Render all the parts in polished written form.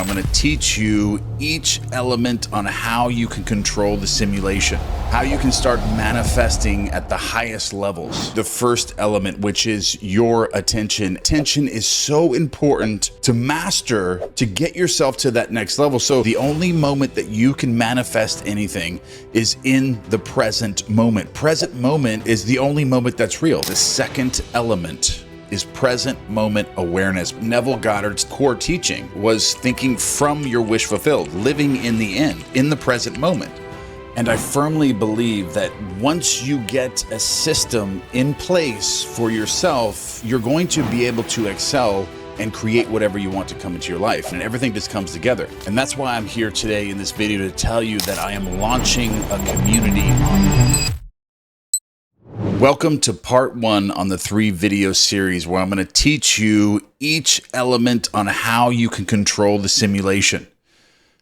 I'm going to teach you each element on how you can control the simulation, how you can start manifesting at the highest levels. The first element, which is your attention. Attention is so important to master to get yourself to that next level. So the only moment that you can manifest anything is in the present moment. Present moment is the only moment that's real. The second element is present moment awareness. Neville Goddard's core teaching was thinking from your wish fulfilled, living in the end, in the present moment. And I firmly believe that once you get a system in place for yourself, you're going to be able to excel and create whatever you want to come into your life, and everything just comes together. And that's why I'm here today in this video to tell you that I am launching a community on. Welcome to part 1 on the 3 video series where I'm going to teach you each element on how you can control the simulation,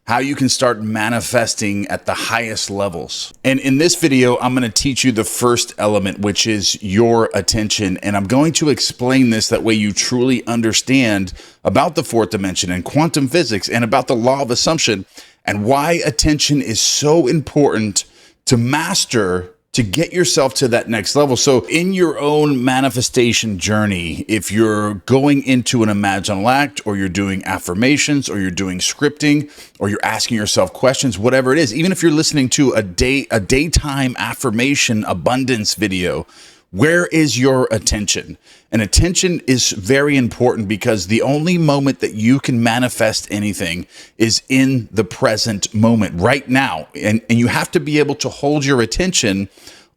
how you can start manifesting at the highest levels. And in this video, I'm going to teach you the first element, which is your attention. And I'm going to explain this that way you truly understand about the fourth dimension and quantum physics and about the law of assumption and why attention is so important to master to get yourself to that next level. So in your own manifestation journey, if you're going into an imaginal act, or you're doing affirmations, or you're doing scripting, or you're asking yourself questions, whatever it is, even if you're listening to a daytime affirmation abundance video, where is your attention? And attention is very important because the only moment that you can manifest anything is in the present moment, right now. And you have to be able to hold your attention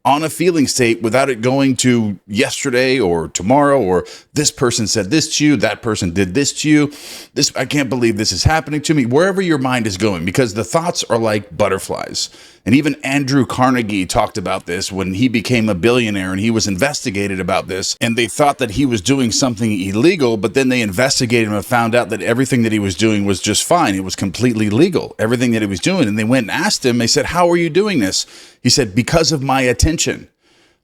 on a feeling state without it going to yesterday or tomorrow, or this person said this to you, that person did this to you, this, I can't believe this is happening to me, wherever your mind is going, because the thoughts are like butterflies. And even Andrew Carnegie talked about this when he became a billionaire, and he was investigated about this, and they thought that he was doing something illegal, but then they investigated him and found out that everything that he was doing was just fine. It was completely legal, everything that he was doing. And they went and asked him, they said, "How are you doing this?" He said, "Because of my attention.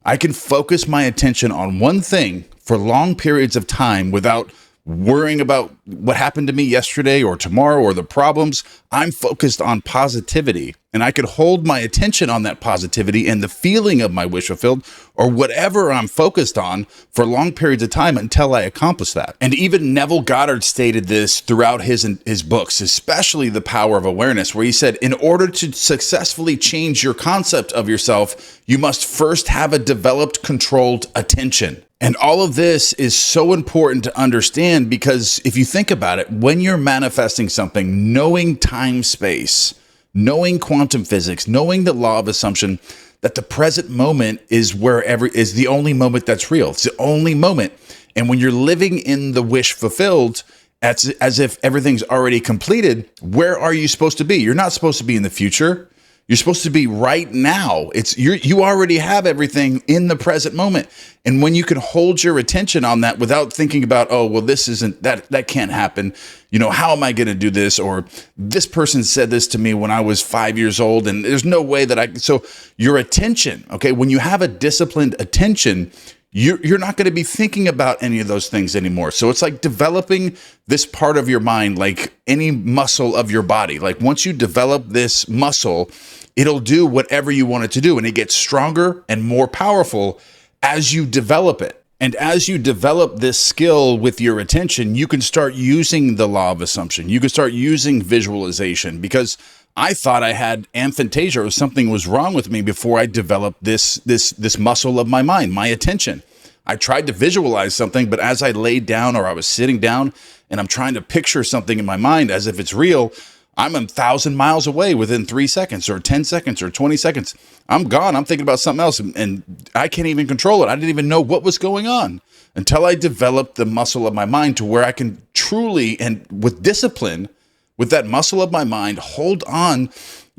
I can focus my attention on one thing for long periods of time without worrying about what happened to me yesterday or tomorrow or the problems. I'm focused on positivity, and I could hold my attention on that positivity and the feeling of my wish fulfilled, or whatever I'm focused on, for long periods of time until I accomplish that." And even Neville Goddard stated this throughout his books, especially The Power of Awareness, where he said, in order to successfully change your concept of yourself, you must first have a developed, controlled attention. And all of this is so important to understand, because if you think about it, when you're manifesting something, knowing time, space, knowing quantum physics, knowing the law of assumption, that the present moment is is the only moment that's real. It's the only moment. And when you're living in the wish fulfilled, as if everything's already completed, where are you supposed to be? You're not supposed to be in the future. You're supposed to be right now. You already have everything in the present moment. And when you can hold your attention on that without thinking about, oh, well, this isn't, that can't happen. You know, how am I going to do this? Or this person said this to me when I was 5 years old, and there's no way that so your attention, okay, when you have a disciplined attention, you're not going to be thinking about any of those things anymore. So it's like developing this part of your mind, like any muscle of your body. Like once you develop this muscle, it'll do whatever you want it to do. And it gets stronger and more powerful as you develop it. And as you develop this skill with your attention, you can start using the law of assumption. You can start using visualization, because I thought I had aphantasia, or something was wrong with me, before I developed this muscle of my mind, my attention. I tried to visualize something, but as I laid down or I was sitting down and I'm trying to picture something in my mind as if it's real, I'm 1,000 miles away within 3 seconds or 10 seconds or 20 seconds. I'm gone. I'm thinking about something else, and I can't even control it. I didn't even know what was going on until I developed the muscle of my mind to where I can truly, and with discipline, with that muscle of my mind, hold on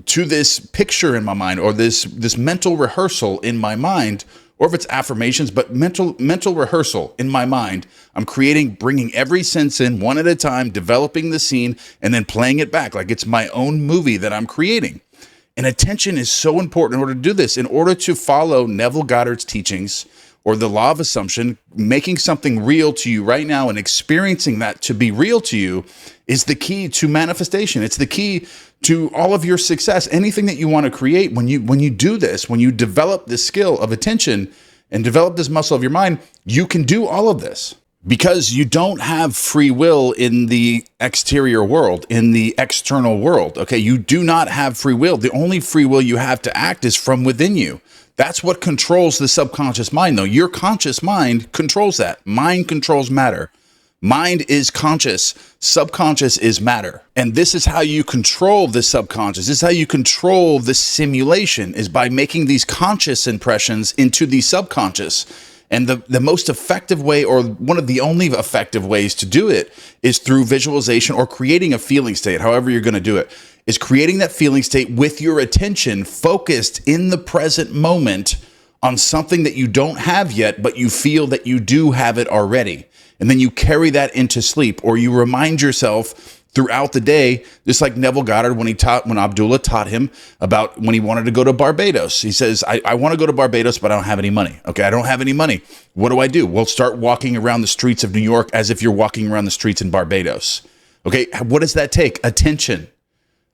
to this picture in my mind, or this mental rehearsal in my mind, or if it's affirmations, but mental rehearsal in my mind. I'm bringing every sense in one at a time, developing the scene, and then playing it back like it's my own movie that I'm creating. And attention is so important in order to do this. In order to follow Neville Goddard's teachings, or the law of assumption, making something real to you right now and experiencing that to be real to you is the key to manifestation. It's the key to all of your success. Anything that you want to create, when you do this, when you develop this skill of attention and develop this muscle of your mind, you can do all of this. Because you don't have free will in the exterior world, in the external world. Okay, you do not have free will. The only free will you have to act is from within you. That's what controls the subconscious mind, though. Your conscious mind controls that. Mind controls matter. Mind is conscious. Subconscious is matter. And this is how you control the subconscious. This is how you control the simulation, is by making these conscious impressions into the subconscious. And the most effective way, or one of the only effective ways to do it, is through visualization or creating a feeling state, however you're going to do it, is creating that feeling state with your attention focused in the present moment on something that you don't have yet, but you feel that you do have it already. And then you carry that into sleep, or you remind yourself throughout the day, just like Neville Goddard when Abdullah taught him about when he wanted to go to Barbados. He says, I want to go to Barbados, but I don't have any money. Okay, I don't have any money. What do I do? Well, start walking around the streets of New York as if you're walking around the streets in Barbados. Okay, what does that take? Attention.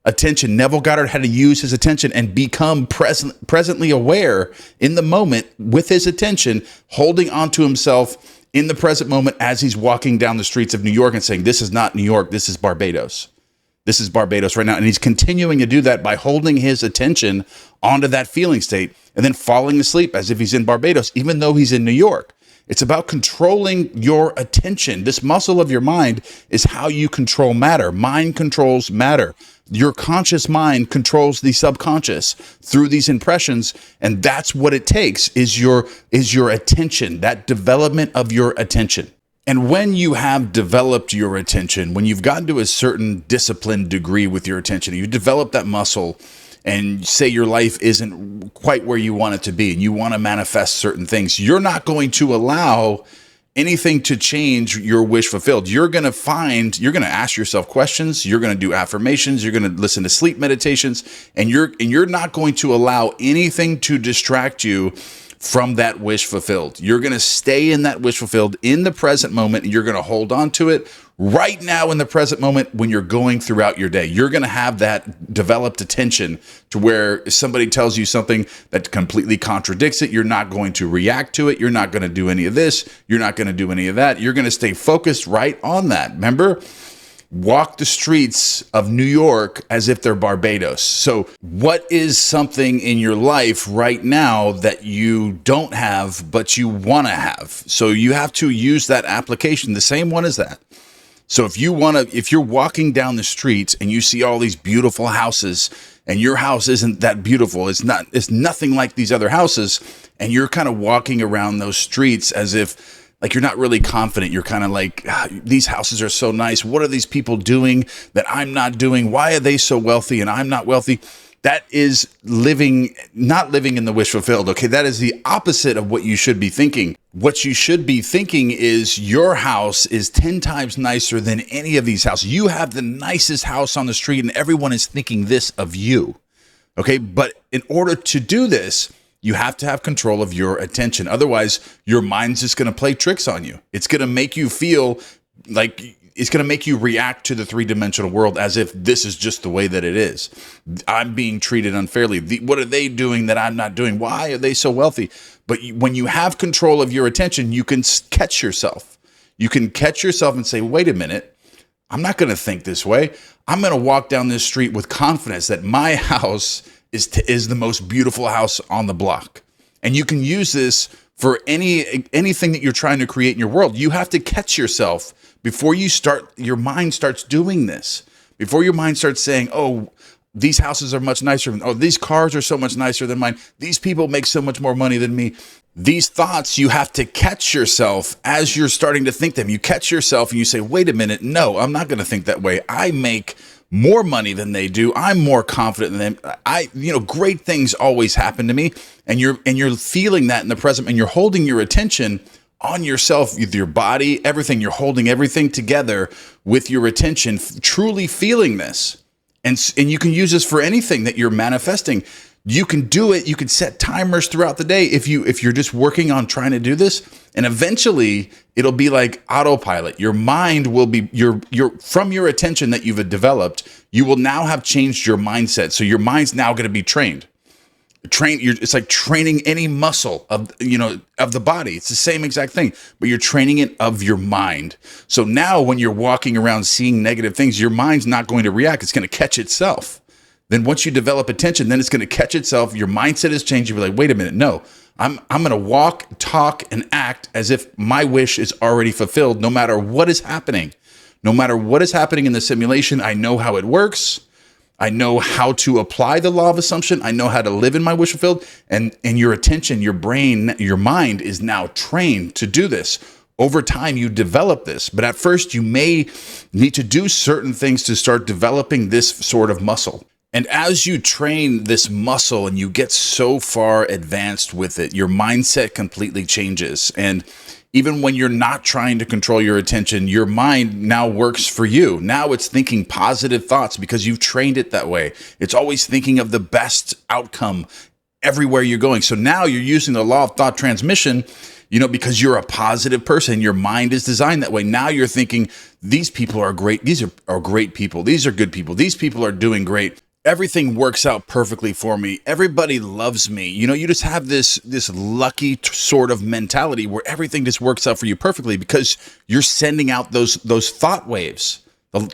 Attention. Neville Goddard had to use his attention and become presently aware in the moment with his attention, holding onto himself in the present moment as he's walking down the streets of New York and saying, this is not New York, this is Barbados. This is Barbados right now. And he's continuing to do that by holding his attention onto that feeling state and then falling asleep as if he's in Barbados, even though he's in New York. It's about controlling your attention. This muscle of your mind is how you control matter. Mind controls matter. Your conscious mind controls the subconscious through these impressions, and that's what it takes is your attention, that development of your attention. And when you have developed your attention, when you've gotten to a certain disciplined degree with your attention, you develop that muscle, and say your life isn't quite where you want it to be, and you want to manifest certain things, you're not going to allow anything to change your wish fulfilled. You're going to ask yourself questions. You're going to do affirmations. You're going to listen to sleep meditations, and you're not going to allow anything to distract you from that wish fulfilled. You're going to stay in that wish fulfilled in the present moment, and you're going to hold on to it right now in the present moment when you're going throughout your day. You're going to have that developed attention to where if somebody tells you something that completely contradicts it, you're not going to react to it. You're not going to do any of this. You're not going to do any of that. You're going to stay focused right on that. Remember? Walk the streets of New York as if they're Barbados. So what is something in your life right now that you don't have, but you want to have? So you have to use that application, the same one as that. So if you're walking down the streets and you see all these beautiful houses and your house isn't that beautiful, it's nothing like these other houses, and you're kind of walking around those streets as if like you're not really confident. You're kind of like, these houses are so nice. What are these people doing that I'm not doing? Why are they so wealthy and I'm not wealthy? That is not living in the wish fulfilled. Okay, that is the opposite of what you should be thinking. What you should be thinking is your house is 10 times nicer than any of these houses. You have the nicest house on the street and everyone is thinking this of you. Okay, but in order to do this, you have to have control of your attention. Otherwise, your mind's just going to play tricks on you. It's going to make you feel like it's going to make you react to the three-dimensional world as if this is just the way that it is. I'm being treated unfairly. What are they doing that I'm not doing? Why are they so wealthy? But when you have control of your attention, you can catch yourself. You can catch yourself and say, wait a minute, I'm not going to think this way. I'm going to walk down this street with confidence that my house is the most beautiful house on the block. And you can use this for anything that you're trying to create in your world. You have to catch yourself before your mind starts doing this. Before your mind starts saying, oh, these houses are much nicer. Oh, these cars are so much nicer than mine. These people make so much more money than me. These thoughts, you have to catch yourself as you're starting to think them. You catch yourself and you say, wait a minute, no, I'm not going to think that way. I make more money than they do. I'm more confident than them. Great things always happen to me. And you're feeling that in the present, and you're holding your attention on yourself, with your body, everything. You're holding everything together with your attention, truly feeling this. And you can use this for anything that you're manifesting. You can do it. You can set timers throughout the day if you're just working on trying to do this, and eventually it'll be like autopilot. Your mind will be your from your attention that you've developed, you will now have changed your mindset. So your mind's now going to be trained. It's like training any muscle of the body. It's the same exact thing, but you're training it of your mind. So now when you're walking around seeing negative things, your mind's not going to react. It's going to catch itself. Then once you develop attention, then it's going to catch itself. Your mindset has changed. You'll be like, wait a minute, no, I'm going to walk, talk, and act as if my wish is already fulfilled, no matter what is happening. No matter what is happening in the simulation, I know how it works. I know how to apply the law of assumption. I know how to live in my wish fulfilled. And your attention, your brain, your mind is now trained to do this. Over time, you develop this. But at first, you may need to do certain things to start developing this sort of muscle. And as you train this muscle and you get so far advanced with it, your mindset completely changes. And even when you're not trying to control your attention, your mind now works for you. Now it's thinking positive thoughts because you've trained it that way. It's always thinking of the best outcome everywhere you're going. So now you're using the law of thought transmission, because you're a positive person. Your mind is designed that way. Now you're thinking, these people are great. These are great people. These are good people. These people are doing great. Everything works out perfectly for me. Everybody loves me. You just have this lucky sort of mentality where everything just works out for you perfectly because you're sending out those thought waves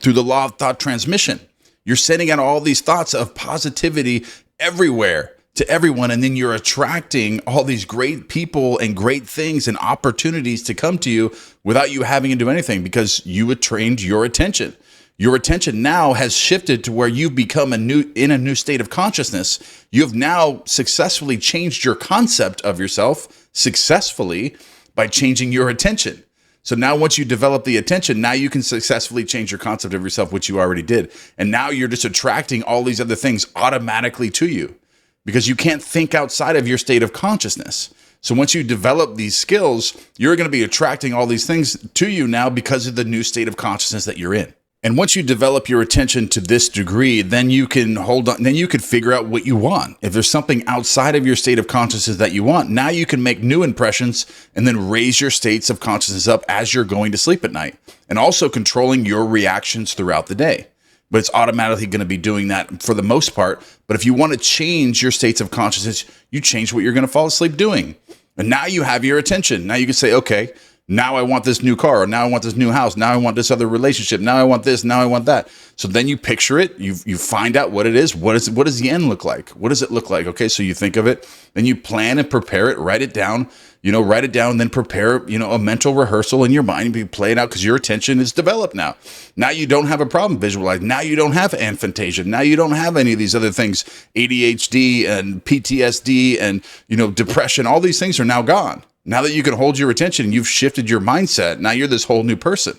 through the law of thought transmission. You're sending out all these thoughts of positivity everywhere to everyone, and then you're attracting all these great people and great things and opportunities to come to you without you having to do anything because you had trained your attention. Your attention now has shifted to where you've become in a new state of consciousness. You have now successfully changed your concept of yourself successfully by changing your attention. So now once you develop the attention, now you can successfully change your concept of yourself, which you already did. And now you're just attracting all these other things automatically to you because you can't think outside of your state of consciousness. So once you develop these skills, you're going to be attracting all these things to you now because of the new state of consciousness that you're in. And once you develop your attention to this degree, then you can hold on, then you can figure out what you want. If there's something outside of your state of consciousness that you want, now you can make new impressions and then raise your states of consciousness up as you're going to sleep at night, and also controlling your reactions throughout the day. But it's automatically going to be doing that for the most part. But if you want to change your states of consciousness, you change what you're going to fall asleep doing. And now you have your attention. Now you can say, okay, now I want this new car, or now I want this new house, now I want this other relationship, now I want this, now I want that. So then you picture it, you find out what it is, what does the end look like? What does it look like? Okay, so you think of it, then you plan and prepare it, write it down, and then prepare, a mental rehearsal in your mind, be playing out because your attention is developed now. Now you don't have a problem visualizing. Now you don't have aphantasia. Now you don't have any of these other things, ADHD and PTSD and, depression. All these things are now gone. Now that you can hold your attention and you've shifted your mindset, now you're this whole new person.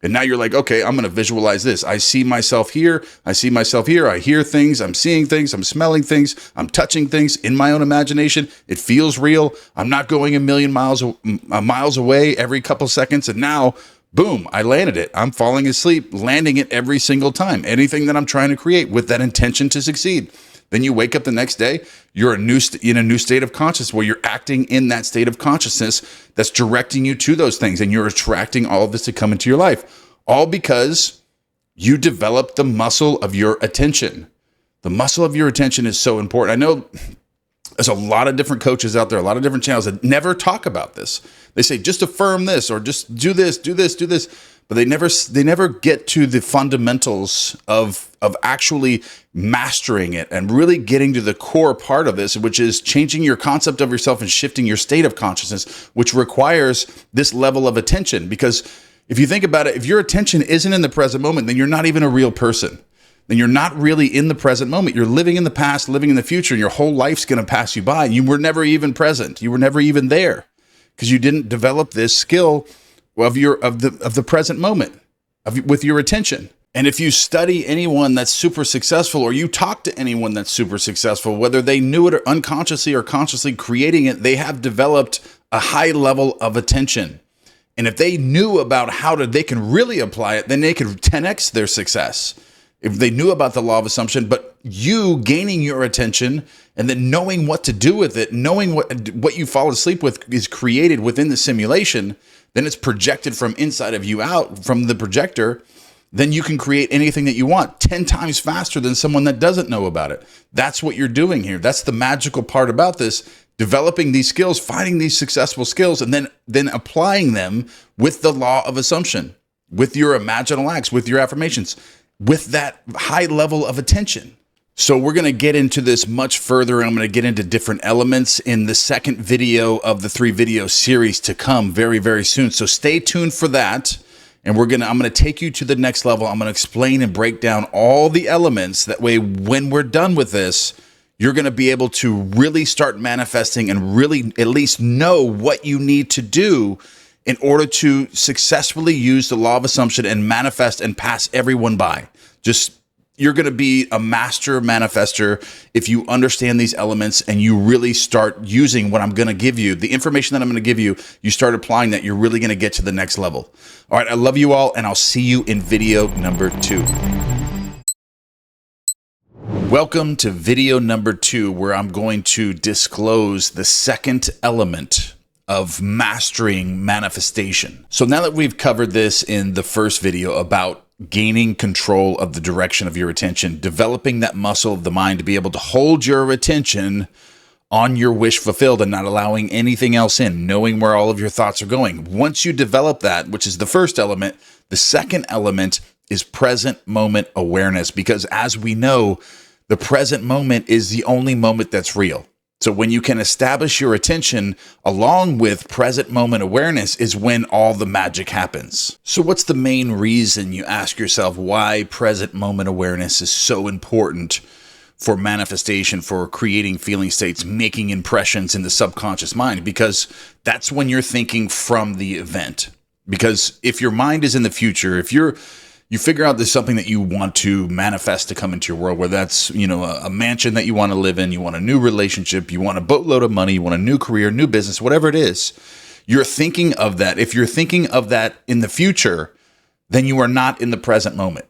And now you're like, okay, I'm going to visualize this. I see myself here. I see myself here. I hear things. I'm seeing things. I'm smelling things. I'm touching things in my own imagination. It feels real. I'm not going a million miles away every couple seconds. And now, boom, I landed it. I'm falling asleep, landing it every single time. Anything that I'm trying to create with that intention to succeed. Then you wake up the next day, you're in a new state of consciousness where you're acting in that state of consciousness that's directing you to those things. And you're attracting all of this to come into your life, all because you developed the muscle of your attention. The muscle of your attention is so important. I know there's a lot of different coaches out there, a lot of different channels that never talk about this. They say, just affirm this, or just do this, do this, do this. But they never get to the fundamentals of actually mastering it and really getting to the core part of this, which is changing your concept of yourself and shifting your state of consciousness, which requires this level of attention. Because if you think about it, if your attention isn't in the present moment, then you're not even a real person. Then you're not really in the present moment. You're living in the past, living in the future, and your whole life's going to pass you by. You were never even present. You were never even there because you didn't develop this skill of the present moment with your attention. And if you study anyone that's super successful, or you talk to anyone that's super successful, whether they knew it or unconsciously or consciously creating it, they have developed a high level of attention. And if they knew about they can really apply it, then they could 10x their success. if they knew about the law of assumption, but you gaining your attention and then knowing what to do with it, knowing what you fall asleep with is created within the simulation, then it's projected from inside of you out from the projector, then you can create anything that you want 10 times faster than someone that doesn't know about it. That's what you're doing here. That's the magical part about this, developing these skills, finding these successful skills, and then applying them with the law of assumption, with your imaginal acts, with your affirmations, with that high level of attention. So we're going to get into this much further. I'm going to get into different elements in the second video of the 3 video series to come very, very soon. So stay tuned for that. And I'm going to take you to the next level. I'm going to explain and break down all the elements. That way, when we're done with this, you're going to be able to really start manifesting and really at least know what you need to do in order to successfully use the law of assumption and manifest and pass everyone by. You're going to be a master manifester if you understand these elements and you really start using what I'm going to give you, the information that I'm going to give you, you start applying that, you're really going to get to the next level. All right, I love you all, and I'll see you in video number 2. Welcome to video number 2, where I'm going to disclose the second element of mastering manifestation. So now that we've covered this in the first video about gaining control of the direction of your attention, developing that muscle of the mind to be able to hold your attention on your wish fulfilled and not allowing anything else in, knowing where all of your thoughts are going. Once you develop that, which is the first element, the second element is present moment awareness, because as we know, the present moment is the only moment that's real. So when you can establish your attention along with present moment awareness is when all the magic happens. So what's the main reason, you ask yourself, why present moment awareness is so important for manifestation, for creating feeling states, making impressions in the subconscious mind? Because that's when you're thinking from the event. Because if your mind is in the future, if you figure out there's something that you want to manifest to come into your world, whether that's, a mansion that you want to live in, you want a new relationship, you want a boatload of money, you want a new career, new business, whatever it is, you're thinking of that. If you're thinking of that in the future, then you are not in the present moment.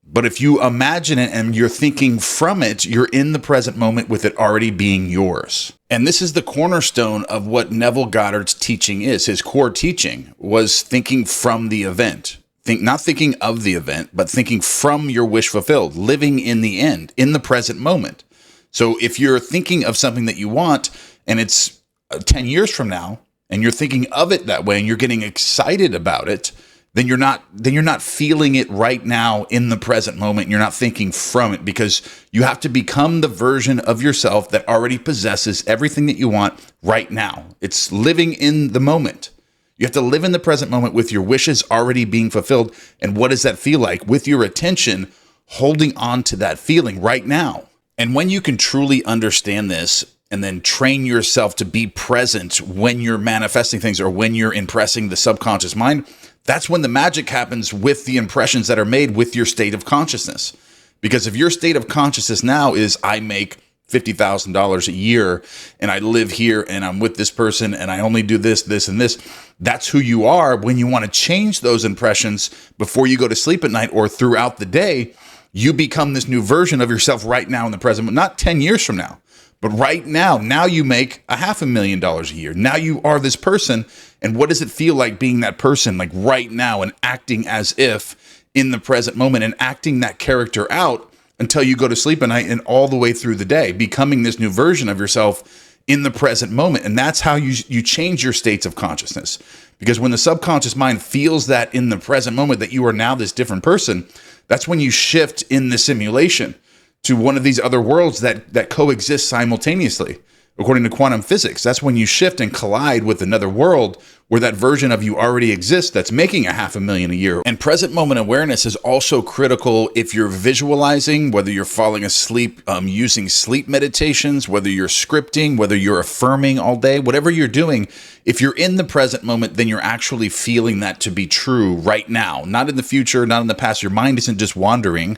But if you imagine it and you're thinking from it, you're in the present moment with it already being yours. And this is the cornerstone of what Neville Goddard's teaching is. His core teaching was thinking from the event. Not thinking of the event, but thinking from your wish fulfilled, living in the end, in the present moment. So if you're thinking of something that you want and it's 10 years from now and you're thinking of it that way and you're getting excited about it, then you're not feeling it right now in the present moment. You're not thinking from it, because you have to become the version of yourself that already possesses everything that you want right now. It's living in the moment. You have to live in the present moment with your wishes already being fulfilled. And what does that feel like? With your attention holding on to that feeling right now. And when you can truly understand this and then train yourself to be present when you're manifesting things or when you're impressing the subconscious mind, that's when the magic happens with the impressions that are made with your state of consciousness. Because if your state of consciousness now is, I make $50,000 a year and I live here and I'm with this person and I only do this, this, and this. That's who you are. When you want to change those impressions before you go to sleep at night or throughout the day, you become this new version of yourself right now in the present, not 10 years from now, but right now. Now you make $500,000 a year. Now you are this person. And what does it feel like being that person, like right now, and acting as if in the present moment and acting that character out until you go to sleep at night and all the way through the day, becoming this new version of yourself in the present moment. And that's how you change your states of consciousness. Because when the subconscious mind feels that in the present moment that you are now this different person, that's when you shift in the simulation to one of these other worlds that coexist simultaneously. According to quantum physics, that's when you shift and collide with another world where that version of you already exists that's making $500,000 a year. And present moment awareness is also critical if you're visualizing, whether you're falling asleep using sleep meditations, whether you're scripting, whether you're affirming all day, whatever you're doing. If you're in the present moment, then you're actually feeling that to be true right now, not in the future, not in the past. Your mind isn't just wandering.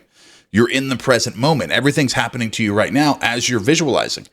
You're in the present moment. Everything's happening to you right now as you're visualizing.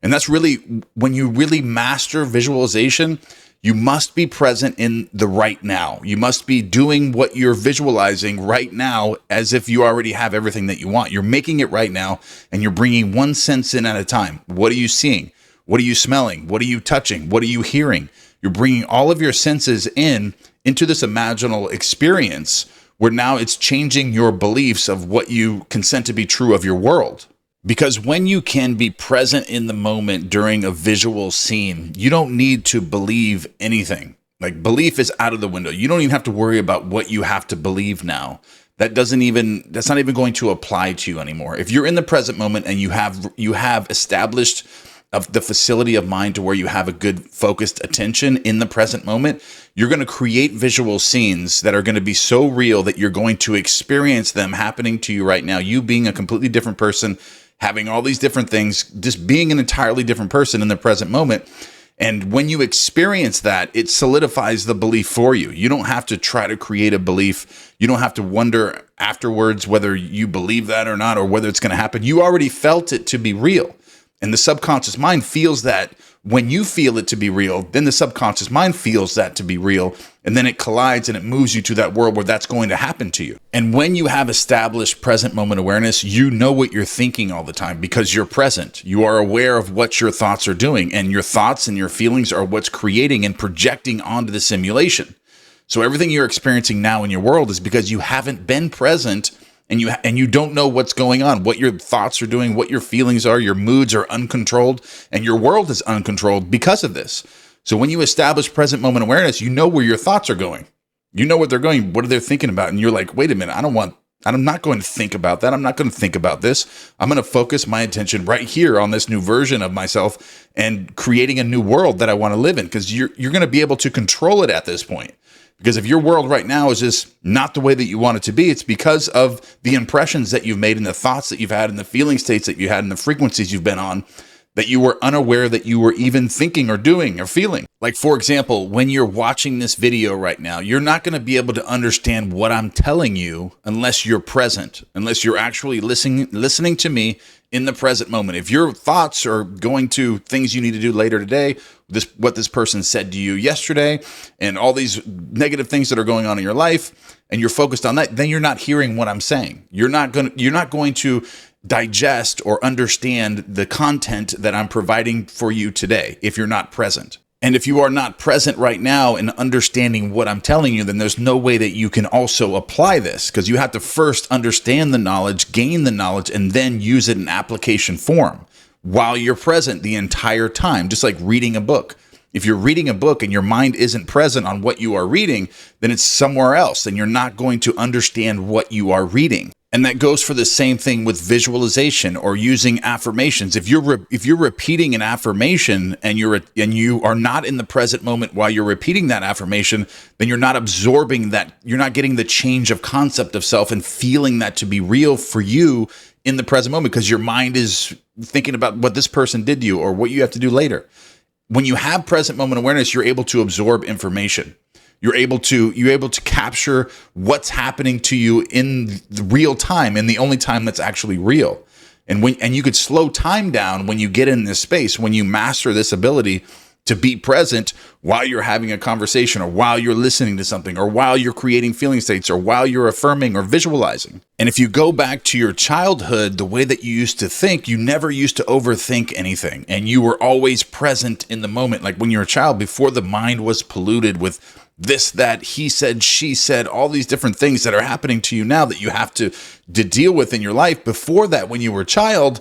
And that's really, when you really master visualization, You must be present in the right now. You must be doing what you're visualizing right now as if you already have everything that you want. You're making it right now, and you're bringing one sense in at a time. What are you seeing? What are you smelling? What are you touching? What are you hearing? You're bringing all of your senses into this imaginal experience where now it's changing your beliefs of what you consent to be true of your world. Because when you can be present in the moment during a visual scene, you don't need to believe anything. Like, belief is out of the window. You don't even have to worry about what you have to believe now. That's not even going to apply to you anymore. If you're in the present moment and you have established of the facility of mind to where you have a good focused attention in the present moment, you're going to create visual scenes that are going to be so real that you're going to experience them happening to you right now. You being a completely different person, having all these different things, just being an entirely different person in the present moment. And when you experience that, it solidifies the belief for you. You don't have to try to create a belief. You don't have to wonder afterwards whether you believe that or not, or whether it's going to happen. You already felt it to be real. And the subconscious mind feels that. When you feel it to be real, then the subconscious mind feels that to be real, and then it collides and it moves you to that world where that's going to happen to you. And when you have established present moment awareness, you know what you're thinking all the time because you're present. You are aware of what your thoughts are doing, and your thoughts and your feelings are what's creating and projecting onto the simulation. So everything you're experiencing now in your world is because you haven't been present. And you don't know what's going on, what your thoughts are doing, what your feelings are, your moods are uncontrolled, and your world is uncontrolled because of this. So when you establish present moment awareness, you know where your thoughts are going. You know what they're going, what are they thinking about? And you're like, wait a minute, I'm not going to think about that. I'm not going to think about this. I'm going to focus my attention right here on this new version of myself and creating a new world that I want to live in, because you're going to be able to control it at this point. Because if your world right now is just not the way that you want it to be, it's because of the impressions that you've made and the thoughts that you've had and the feeling states that you had and the frequencies you've been on that you were unaware that you were even thinking or doing or feeling. Like, for example, when you're watching this video right now, you're not going to be able to understand what I'm telling you unless you're present, unless you're actually listening to me in the present moment. If your thoughts are going to things you need to do later today, what this person said to you yesterday, and all these negative things that are going on in your life, and you're focused on that, then you're not hearing what I'm saying. You're not going to digest or understand the content that I'm providing for you today if you're not present. And if you are not present right now in understanding what I'm telling you, then there's no way that you can also apply this, because you have to first understand the knowledge, gain the knowledge, and then use it in application form while you're present the entire time, just like reading a book. If you're reading a book and your mind isn't present on what you are reading, then it's somewhere else, and you're not going to understand what you are reading. And that goes for the same thing with visualization or using affirmations. If you're repeating an affirmation and you are not in the present moment while you're repeating that affirmation, then you're not absorbing that. You're not getting the change of concept of self and feeling that to be real for you in the present moment, because your mind is thinking about what this person did to you or what you have to do later. When you have present moment awareness, you're able to absorb information. You're able to capture what's happening to you in the real time, and the only time that's actually real. And you could slow time down when you get in this space, when you master this ability to be present while you're having a conversation, or while you're listening to something, or while you're creating feeling states, or while you're affirming or visualizing. And if you go back to your childhood, the way that you used to think, you never used to overthink anything, and you were always present in the moment. Like when you were a child, before the mind was polluted with this, that, he said, she said, all these different things that are happening to you now that you have to deal with in your life. Before that, when you were a child,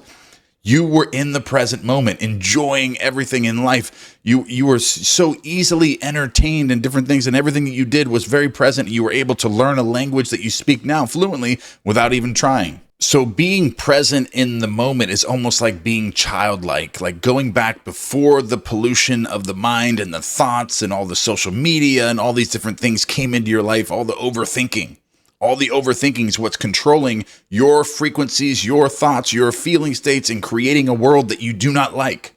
you were in the present moment, enjoying everything in life. You were so easily entertained in different things, and everything that you did was very present. You were able to learn a language that you speak now fluently without even trying. So being present in the moment is almost like being childlike, like going back before the pollution of the mind and the thoughts and all the social media and all these different things came into your life, all the overthinking. All the overthinking is what's controlling your frequencies, your thoughts, your feeling states, and creating a world that you do not like.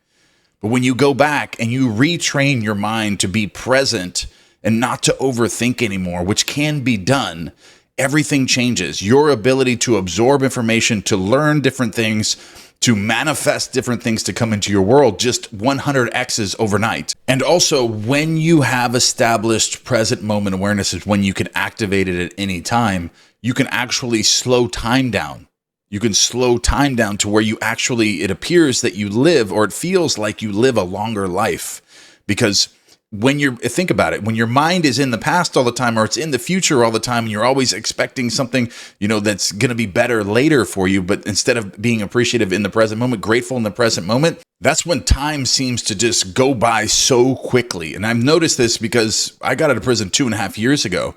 But when you go back and you retrain your mind to be present and not to overthink anymore, which can be done, everything changes. Your ability to absorb information, to learn different things, to manifest different things to come into your world, just 100 X's overnight. And also, when you have established present moment awareness is when you can activate it at any time. You can actually slow time down. You can slow time down to where you actually, it appears that you live, or it feels like you live a longer life. Because think about it, when your mind is in the past all the time, or it's in the future all the time, and you're always expecting something, that's going to be better later for you, but instead of being appreciative in the present moment, grateful in the present moment, that's when time seems to just go by so quickly. And I've noticed this because I got out of prison 2.5 years ago,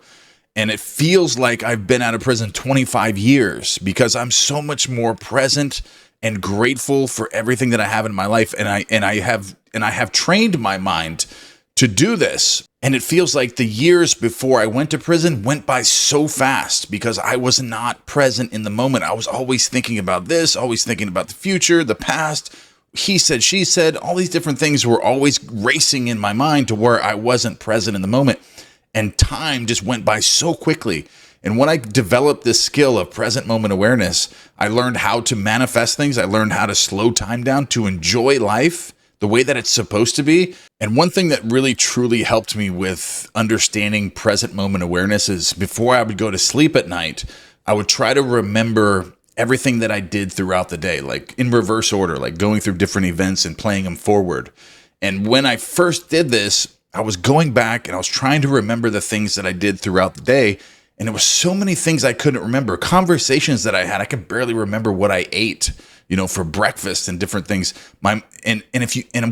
and it feels like I've been out of prison 25 years because I'm so much more present and grateful for everything that I have in my life. And I have trained my mind to do this. And it feels like the years before I went to prison went by so fast because I was not present in the moment. I was always thinking about this, always thinking about the future, the past. He said, she said, all these different things were always racing in my mind to where I wasn't present in the moment. And time just went by so quickly. And when I developed this skill of present moment awareness, I learned how to manifest things. I learned how to slow time down, to enjoy life the way that it's supposed to be. And one thing that really truly helped me with understanding present moment awareness is before I would go to sleep at night, I would try to remember everything that I did throughout the day, like in reverse order, like going through different events and playing them forward. And when I first did this, I was going back and I was trying to remember the things that I did throughout the day. And there was so many things I couldn't remember. Conversations that I had, I could barely remember what I ate, for breakfast and different things. And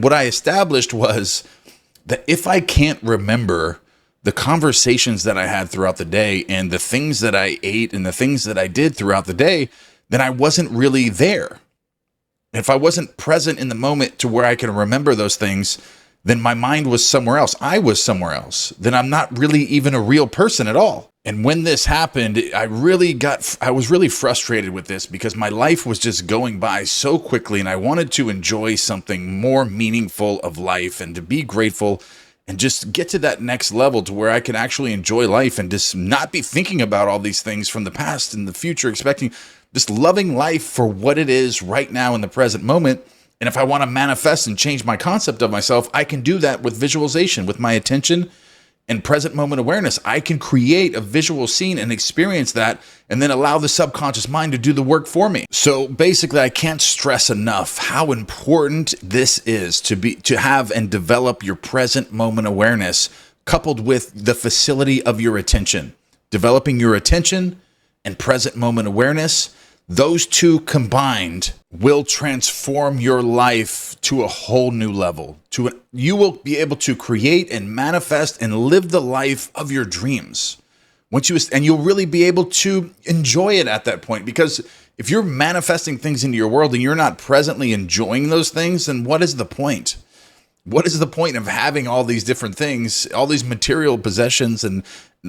what I established was that if I can't remember the conversations that I had throughout the day and the things that I ate and the things that I did throughout the day, then I wasn't really there. If I wasn't present in the moment to where I can remember those things, then my mind was somewhere else. I was somewhere else. Then I'm not really even a real person at all. And when this happened, I was really frustrated with this because my life was just going by so quickly, and I wanted to enjoy something more meaningful of life and to be grateful and just get to that next level to where I can actually enjoy life and just not be thinking about all these things from the past and the future, expecting just loving life for what it is right now in the present moment. And if I want to manifest and change my concept of myself, I can do that with visualization, with my attention and present moment awareness. I can create a visual scene and experience that and then allow the subconscious mind to do the work for me. So basically, I can't stress enough how important this is to have and develop your present moment awareness coupled with the facility of your attention. Developing your attention and present moment awareness, those two combined will transform your life to a whole new level. You will be able to create and manifest and live the life of your dreams. And you'll really be able to enjoy it at that point. Because if you're manifesting things into your world and you're not presently enjoying those things, then what is the point? What is the point of having all these different things, all these material possessions, and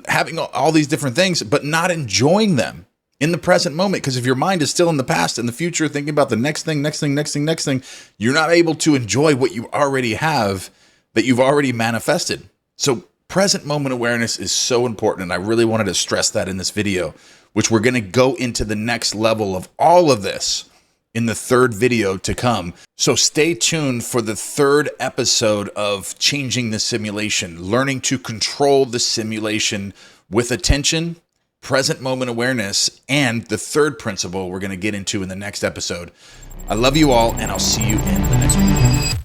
having all these different things, but not enjoying them in the present moment? Because if your mind is still in the past and the future, thinking about the next thing, you're not able to enjoy what you already have that you've already manifested. So present moment awareness is so important. And I really wanted to stress that in this video, which we're going to go into the next level of all of this in the third video to come. So stay tuned for the third episode of Changing the Simulation, learning to control the simulation with attention, present moment awareness, and the third principle we're going to get into in the next episode. I love you all, and I'll see you in the next one.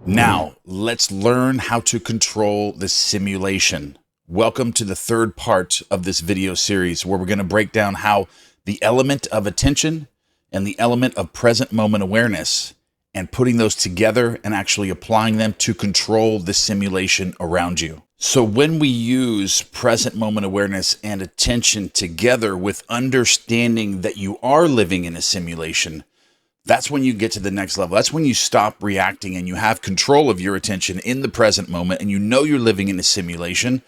Now, let's learn how to control the simulation. Welcome to the third part of this video series, where we're going to break down how the element of attention and the element of present moment awareness and putting those together and actually applying them to control the simulation around you. So when we use present moment awareness and attention together with understanding that you are living in a simulation, that's when you get to the next level. That's when you stop reacting and you have control of your attention in the present moment and you know you're living in a simulation.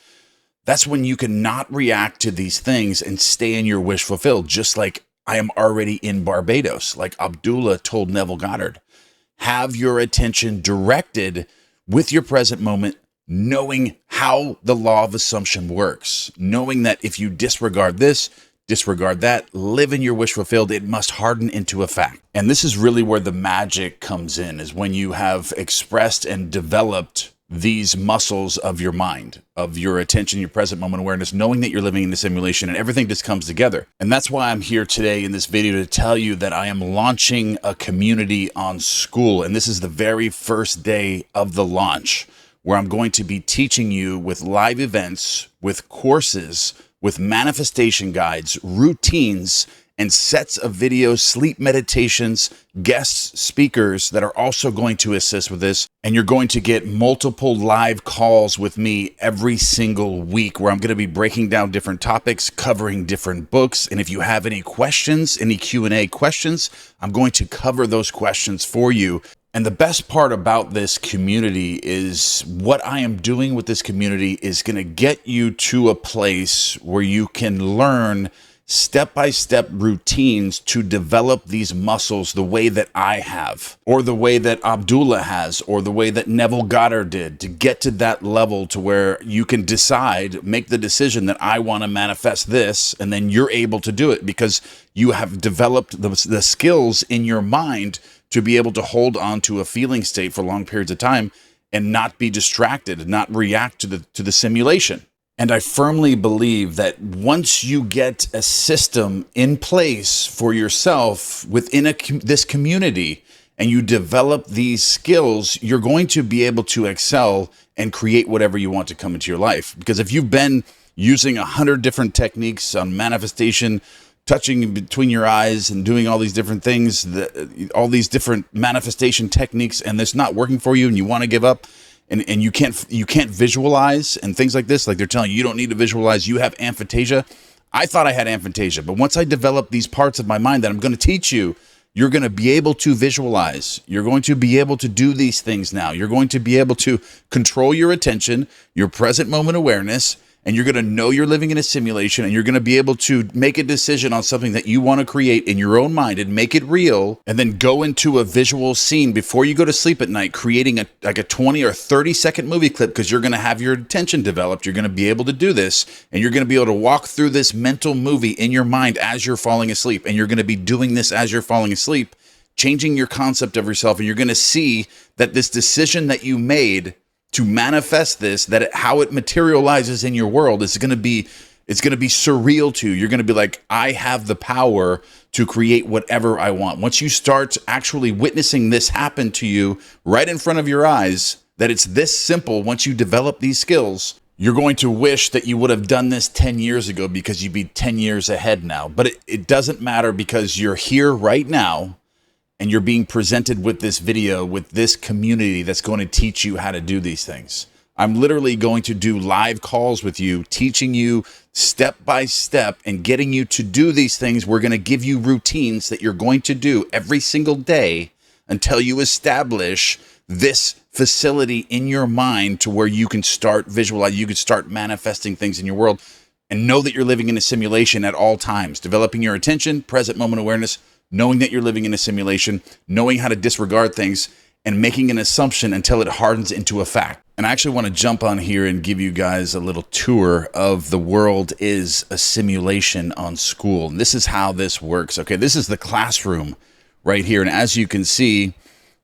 That's when you can not react to these things and stay in your wish fulfilled, just like I am already in Barbados, like Abdullah told Neville Goddard. Have your attention directed with your present moment, knowing how the law of assumption works, knowing that if you disregard this, disregard that, live in your wish fulfilled. It must harden into a fact. And this is really where the magic comes in, is when you have expressed and developed these muscles of your mind, of your attention, your present moment awareness, knowing that you're living in a simulation, and everything just comes together. And that's why I'm here today in this video to tell you that I am launching a community on Skool. And this is the very first day of the launch, where I'm going to be teaching you with live events, with courses, with manifestation guides, routines, and sets of videos, sleep meditations, guest speakers that are also going to assist with this. And you're going to get multiple live calls with me every single week, where I'm going to be breaking down different topics, covering different books. And if you have any questions, any Q&A questions, I'm going to cover those questions for you. And the best part about this community is what I am doing with this community is going to get you to a place where you can learn step-by-step routines to develop these muscles the way that I have, or the way that Abdullah has, or the way that Neville Goddard did, to get to that level to where you can decide, make the decision that I want to manifest this, and then you're able to do it because you have developed the skills in your mind to be able to hold on to a feeling state for long periods of time and not be distracted, not react to the simulation. And I firmly believe that once you get a system in place for yourself within this community, and you develop these skills, you're going to be able to excel and create whatever you want to come into your life. Because if you've been using 100 different techniques on manifestation, touching between your eyes and doing all these different things, all these different manifestation techniques, and it's not working for you and you want to give up, and you can't visualize and things like this, like they're telling you, you don't need to visualize, you have aphantasia. I thought I had aphantasia, but once I developed these parts of my mind that I'm going to teach you, you're going to be able to visualize. You're going to be able to do these things now. You're going to be able to control your attention, your present moment awareness, and you're going to know you're living in a simulation, and you're going to be able to make a decision on something that you want to create in your own mind and make it real, and then go into a visual scene before you go to sleep at night, creating a 20 or 30 second movie clip, because you're going to have your attention developed. You're going to be able to do this, and you're going to be able to walk through this mental movie in your mind as you're falling asleep, and you're going to be doing this as you're falling asleep, changing your concept of yourself, and you're going to see that this decision that you made to manifest this, how it materializes in your world, it's going to be surreal to you. You're going to be like, I have the power to create whatever I want. Once you start actually witnessing this happen to you right in front of your eyes, that it's this simple, once you develop these skills, you're going to wish that you would have done this 10 years ago, because you'd be 10 years ahead now. But it doesn't matter, because you're here right now, and you're being presented with this video, with this community that's going to teach you how to do these things. I'm literally going to do live calls with you, teaching you step by step and getting you to do these things. We're going to give you routines that you're going to do every single day until you establish this facility in your mind to where you can start visualizing, you can start manifesting things in your world, and know that you're living in a simulation at all times, developing your attention, present moment awareness, knowing that you're living in a simulation, knowing how to disregard things, and making an assumption until it hardens into a fact. And I actually want to jump on here and give you guys a little tour of the world is a simulation on Skool. And this is how this works. Okay, this is the classroom right here. And as you can see,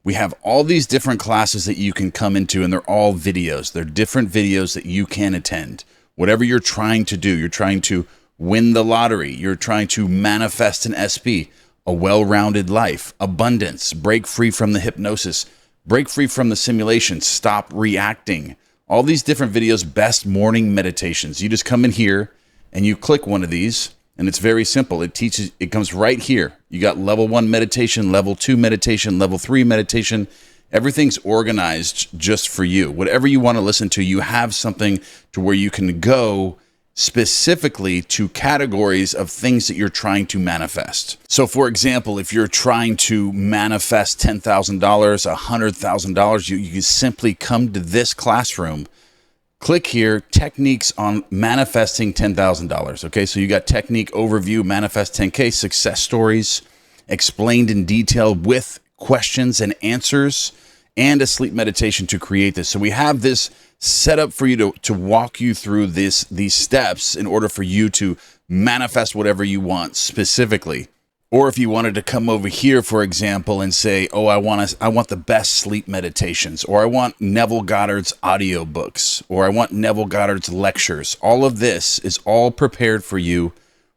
we have all these different classes that you can come into, and they're all videos. They're different videos that you can attend. Whatever you're trying to do, you're trying to win the lottery, you're trying to manifest an SP, a well-rounded life, abundance, break free from the hypnosis, break free from the simulation, stop reacting. All these different videos, best morning meditations. You just come in here and you click one of these, and it's very simple. It comes right here. You got level 1 meditation, level 2 meditation, level 3 meditation. Everything's organized just for you. Whatever you want to listen to, you have something to where you can go specifically to categories of things that you're trying to manifest. So for example, if you're trying to manifest $10,000, $100,000, you can simply come to this classroom, click here, techniques on manifesting $10,000. Okay, so you got technique overview, manifest 10K, success stories, explained in detail with questions and answers, and a sleep meditation to create this. So we have this set up for you to walk you through these steps in order for you to manifest whatever you want specifically. Or if you wanted to come over here, for example, and say, oh, I want the best sleep meditations, or I want Neville Goddard's audiobooks, or I want Neville Goddard's lectures. All of this is all prepared for you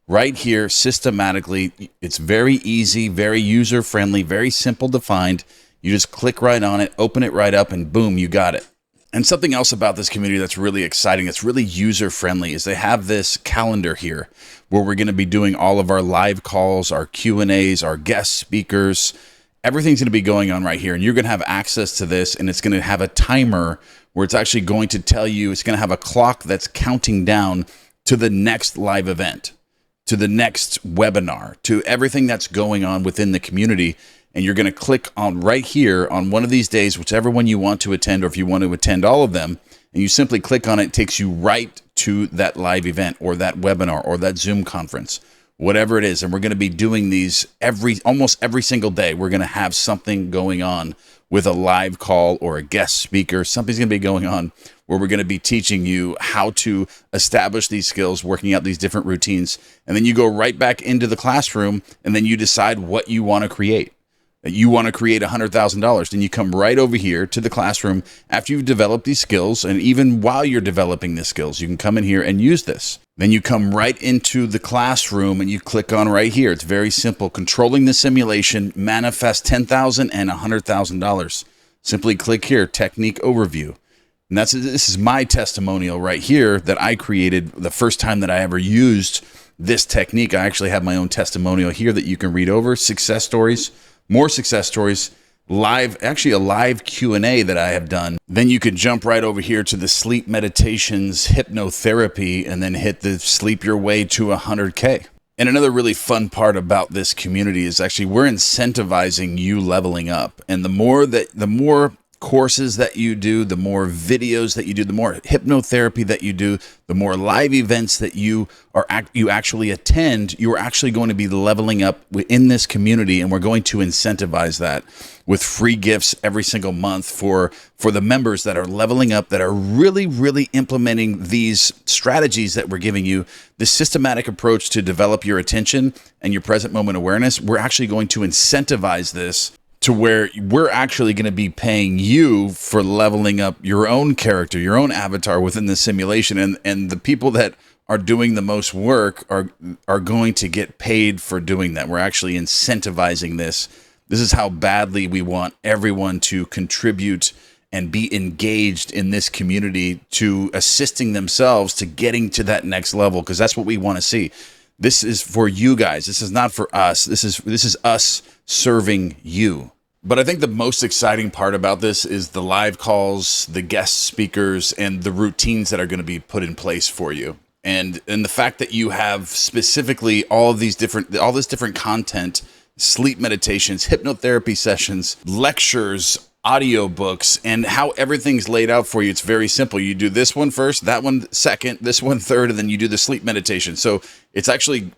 right here systematically. It's very easy, very user-friendly, very simple to find. You just click right on it, open it right up, and boom, you got it. And something else about this community that's really exciting, that's really user-friendly, is they have this calendar here where we're going to be doing all of our live calls, our Q&As, our guest speakers. Everything's going to be going on right here, and you're going to have access to this, and it's going to have a timer where it's actually going to tell you, it's going to have a clock that's counting down to the next live event, to the next webinar, to everything that's going on within the community. And you're going to click on right here on one of these days, whichever one you want to attend, or if you want to attend all of them, and you simply click on it, it takes you right to that live event or that webinar or that Zoom conference, whatever it is. And we're going to be doing these almost every single day. We're going to have something going on with a live call or a guest speaker. Something's going to be going on where we're going to be teaching you how to establish these skills, working out these different routines. And then you go right back into the classroom, and then you decide what you want to create. You want to create $100,000, then you come right over here to the classroom after you've developed these skills. And even while you're developing the skills, you can come in here and use this. Then you come right into the classroom and you click on right here. It's very simple. Controlling the simulation, manifest $10,000 and $100,000. Simply click here, technique overview. And this is my testimonial right here that I created the first time that I ever used this technique. I actually have my own testimonial here that you can read over, success stories. More success stories, a live Q&A that I have done. Then you could jump right over here to the sleep meditations, hypnotherapy, and then hit the sleep your way to 100K. And another really fun part about this community is actually we're incentivizing you leveling up. And the more courses that you do, the more videos that you do, the more hypnotherapy that you do, the more live events that you actually attend, you're actually going to be leveling up within this community. And we're going to incentivize that with free gifts every single month for the members that are leveling up, that are really, really implementing these strategies that we're giving you, this systematic approach to develop your attention and your present moment awareness. We're actually going to incentivize this to where we're actually going to be paying you for leveling up your own character, your own avatar within the simulation. And the people that are doing the most work are going to get paid for doing that. We're actually incentivizing this. This is how badly we want everyone to contribute and be engaged in this community to assisting themselves to getting to that next level, because that's what we want to see. This is for you guys. This is not for us. This is us serving you. But I think the most exciting part about this is the live calls, the guest speakers, and the routines that are going to be put in place for you. And the fact that you have specifically all this different content, sleep meditations, hypnotherapy sessions, lectures, audiobooks, and how everything's laid out for you. It's very simple. You do this one first, that one second, this one third, and then you do the sleep meditation. So it's actually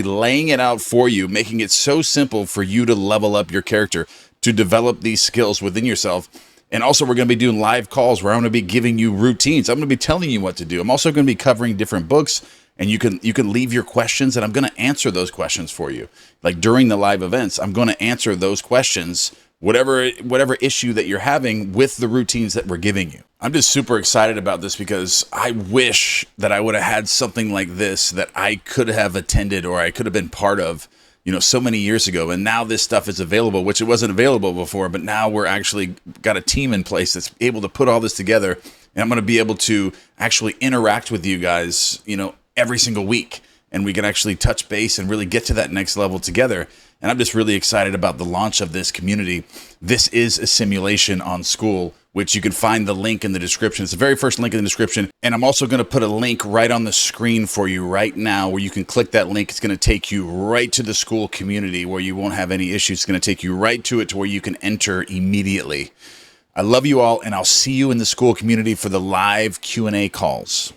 laying it out for you, making it so simple for you to level up your character, to develop these skills within yourself. And also, we're going to be doing live calls where I'm going to be giving you routines. I'm going to be telling you what to do. I'm also going to be covering different books, and you can leave your questions, and I'm going to answer those questions for you. Like during the live events, I'm going to answer those questions, whatever issue that you're having with the routines that we're giving you. I'm just super excited about this because I wish that I would have had something like this that I could have attended or I could have been part of, so many years ago. And now this stuff is available, which it wasn't available before, but now we're actually got a team in place that's able to put all this together. And I'm going to be able to actually interact with you guys, every single week. And we can actually touch base and really get to that next level together. And I'm just really excited about the launch of this community. This is a simulation on school, which you can find the link in the description. It's the very first link in the description. And I'm also going to put a link right on the screen for you right now where you can click that link. It's going to take you right to the school community where you won't have any issues. It's going to take you right to it to where you can enter immediately. I love you all, and I'll see you in the school community for the live Q&A calls.